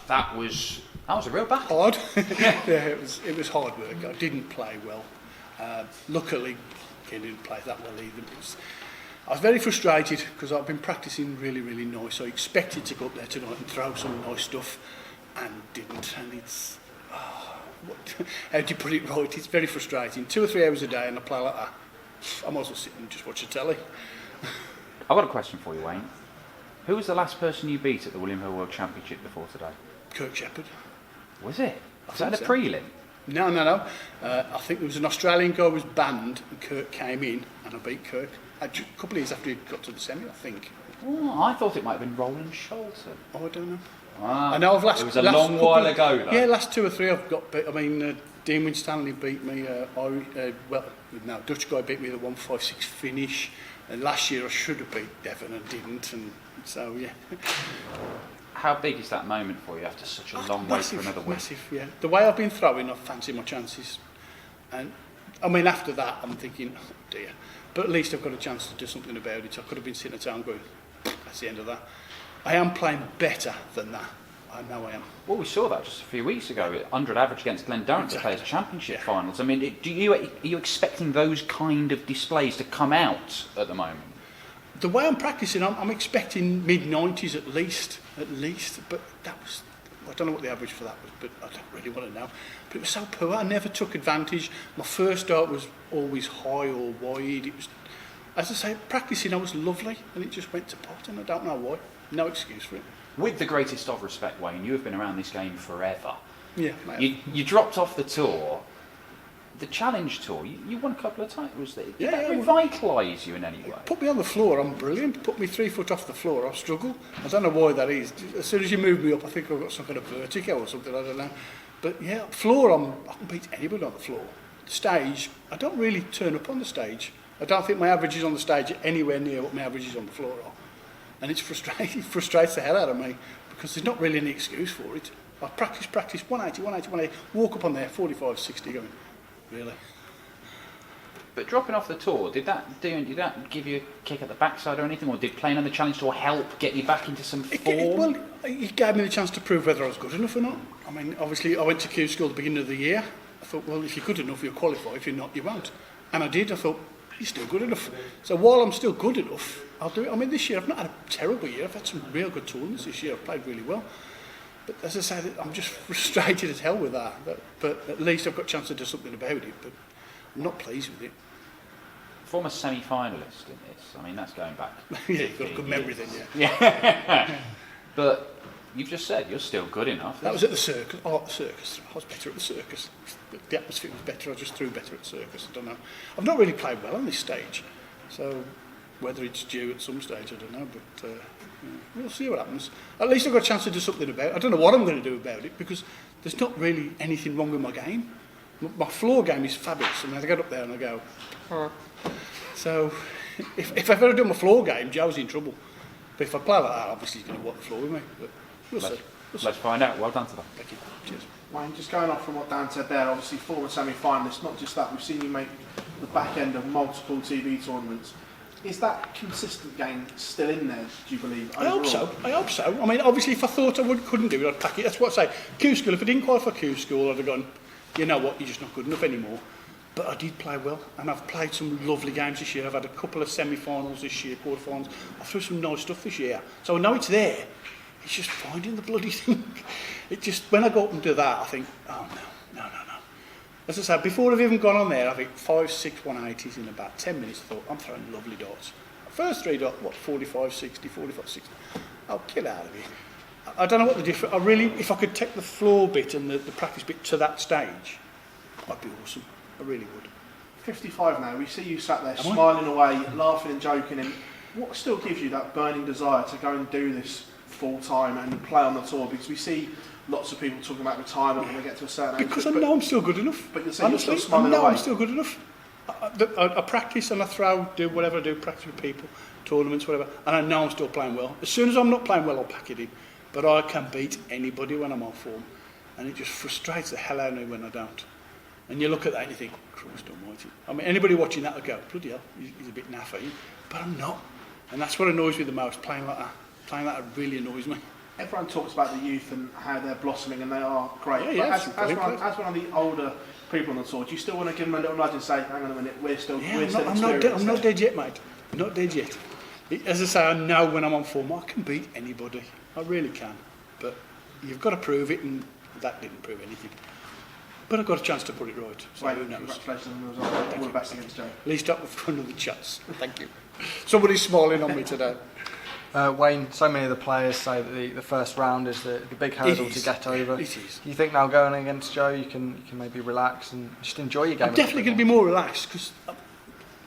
That was a real battle. Hard. Yeah, it was hard work. I didn't play well. Luckily, I didn't play that well either. I was very frustrated because I've been practising really, really nice. I expected to go up there tonight and throw some nice stuff, and didn't. And it's how do you put it right? It's very frustrating. 2 or 3 hours a day, and I play like that. I might as well sit and just watch the telly. I've got a question for you, Wayne. Who was the last person you beat at the William Hill World Championship before today? Kirk Shepherd. Was it? Was that a prelim? No. I think there was an Australian guy who was banned, and Kirk came in, and I beat Kirk. A couple of years after he got to the semi, I think. Oh, I thought it might have been Roland Sholton. Oh, I don't know. Ah, I know I've it was a long while ago, though. Yeah, last 2 or 3 I've got beat. I mean, Dean Winstanley beat me. Dutch guy beat me the 156 finish. And last year I should have beat Devon and didn't, and so yeah. How big is that moment for you after such a long wait for another win? Massive, yeah. The way I've been throwing, I fancy my chances. And I mean, after that, I'm thinking, oh dear. But at least I've got a chance to do something about it. I could have been sitting at home going, that's the end of that. I am playing better than that. I know I am. Well, we saw that just a few weeks ago. 100 average against Glen Durrant to play as championship finals. I mean, are you expecting those kind of displays to come out at the moment? The way I'm practising, I'm expecting mid-90s at least. But that was, I don't know what the average for that was, but I don't really want to know. But it was so poor. I never took advantage. My first start was always high or wide. It was, as I say, practising I was lovely, and it just went to pot, and I don't know why. No excuse for it. With the greatest of respect, Wayne, you have been around this game forever. Yeah, you dropped off the tour. The Challenge Tour, you won a couple of titles. Did that revitalise you in any way? Put me on the floor, I'm brilliant. Put me 3 foot off the floor, I struggle. I don't know why that is. As soon as you move me up, I think I've got some kind of vertigo or something, I don't know. But yeah, floor, I can beat anybody on the floor. The stage, I don't really turn up on the stage. I don't think my averages on the stage are anywhere near what my averages on the floor are. And it's frustrating. It frustrates the hell out of me because there's not really any excuse for it. I practice, 180, walk up on there, 45, 60, going, really? But dropping off the tour, did that give you a kick at the backside or anything, or did playing on the Challenge Tour help get you back into some form? It gave me the chance to prove whether I was good enough or not. I mean, obviously, I went to Q School at the beginning of the year. I thought, well, if you're good enough, you'll qualify. If you're not, you won't. And I did. I thought, you're still good enough. So while I'm still good enough, I'll do it. I mean, this year, I've not had a terrible year. I've had some real good tournaments this year. I've played really well. But as I say, I'm just frustrated as hell with that. But at least I've got a chance to do something about it. But I'm not pleased with it. Former semi-finalist in this. I mean, that's going back. Yeah, you've got a good memory then, yeah. Yeah. But you've just said you're still good enough. That was at the circus. Oh, at the circus. I was better at the circus. The atmosphere was better. I just threw better at the circus. I don't know. I've not really played well on this stage. So whether it's due at some stage, I don't know. But we'll see what happens. At least I've got a chance to do something about it. I don't know what I'm going to do about it because there's not really anything wrong with my game. My floor game is fabulous. I mean, I get up there and I go... So, if I've ever done my floor game, Joe's in trouble. But if I play like that, obviously he's going to walk the floor with me. But we'll see. Let's find out. Well done to them. Thank you. Cheers. Wayne, just going off from what Dan said there, obviously former semi-finalist, not just that, we've seen you make the back end of multiple TV tournaments. Is that consistent game still in there, do you believe, overall? I hope so. I mean, obviously, if I thought I couldn't do it, I'd pack it. That's what I say. Q School, if I didn't qualify for Q School, I'd have gone, you know what, you're just not good enough anymore. But I did play well, and I've played some lovely games this year. I've had a couple of semi-finals this year, quarter-finals. I threw some nice stuff this year. So I know it's there. It's just finding the bloody thing. It just, when I go up and do that, I think, oh, no. As I said, before I've even gone on there, I think 5, 6, 180s in about 10 minutes. I thought, I'm throwing lovely darts. First 3 darts, 45, 60, 45, 60. I'll get out of here. I don't know what the difference... if I could take the floor bit and the practice bit to that stage, I'd be awesome. I really would. 55 now, we see you sat there smiling away, laughing and joking, and what still gives you that burning desire to go and do this full time and play on the tour? Because we see lots of people talking about retirement when they get to a certain age. Because I know I'm still good enough. But you're saying honestly, you're still smiling I know away. I'm still good enough. I practice and I throw, do whatever I do, practice with people, tournaments, whatever, and I know I'm still playing well. As soon as I'm not playing well, I'll pack it in. But I can beat anybody when I'm on form, and it just frustrates the hell out of me when I don't. And you look at that and you think, Christ almighty. I mean, anybody watching that will go, bloody hell, he's a bit naffy. But I'm not. And that's what annoys me the most, playing like that. Playing like that really annoys me. everyone talks about the youth and how they're blossoming and they are great. Yeah, But as one of the older people on the tour, do you still want to give them a little nudge and say, hang on a minute, we're still I'm not dead yet, mate. I'm not dead yet. As I say, I know when I'm on form, I can beat anybody. I really can. But you've got to prove it, and that didn't prove anything. But I've got a chance to put it right. So who knows? Congratulations on the result. All the best against Joe. At least up for another chance. Thank you. Somebody's smiling on me today. Wayne, so many of the players say that the first round is the big hurdle to get over. It is. Do you think now going against Joe, you can maybe relax and just enjoy your game? I'm definitely going to be more relaxed because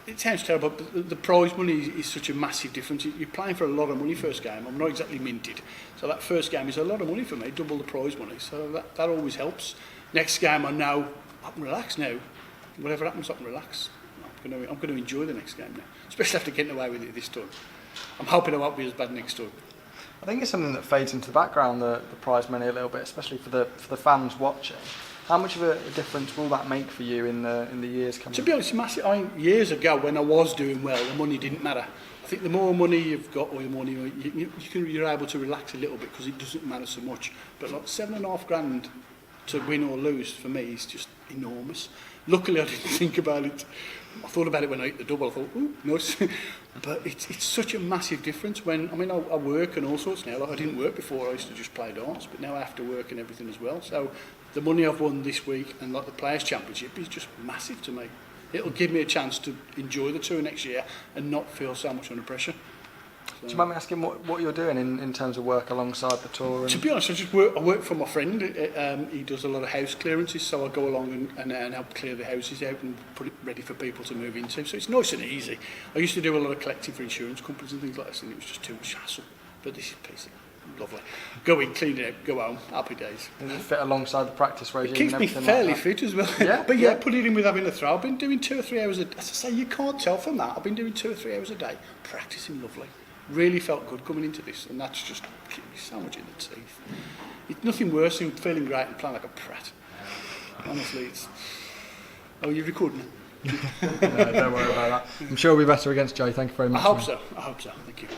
it sounds terrible, but the prize money is such a massive difference. You're playing for a lot of money first game. I'm not exactly minted, so that first game is a lot of money for me, double the prize money. So that always helps. Next game, I know I can relax now. Whatever happens, I can relax. I'm going to enjoy the next game now, especially after getting away with it this time. I'm hoping I won't be as bad next time. I think it's something that fades into the background, the prize money a little bit, especially for the fans watching. How much of a difference will that make for you in the years coming? To be honest, massive. Years ago, when I was doing well, the money didn't matter. I think the more money you've got, or the more you're able to relax a little bit because it doesn't matter so much. But like $7,500 to win or lose for me is just enormous. Luckily, I didn't think about it. I thought about it when I hit the double. I thought, ooh, nice. But it's such a massive difference when, I work and all sorts now. Like I didn't work before, I used to just play darts, but now I have to work and everything as well. So the money I've won this week and like the Players' Championship is just massive to me. It'll give me a chance to enjoy the tour next year and not feel so much under pressure. Do you mind me asking what you're doing in terms of work alongside the tour? To be honest, I work for my friend. He does a lot of house clearances, so I go along and help clear the houses out and put it ready for people to move into. So it's nice and easy. I used to do a lot of collecting for insurance companies and things like this, and it was just too much hassle. But this is peace. Lovely. Go in, clean it out, go home. Happy days. Does it fit alongside the practice regime? It keeps me fairly fit as well. Yeah, But yeah, put it in with having a throw. I've been doing 2 or 3 hours a day. As I say, you can't tell from that. I've been doing 2 or 3 hours a day, practicing lovely. Really felt good coming into this, and that's just kept me so much in the teeth. It's nothing worse than feeling great and playing like a prat. Honestly, it's... Oh, you're recording it? No, don't worry about that. I'm sure we'll be better against Joe. Thank you very much. I hope so. Thank you.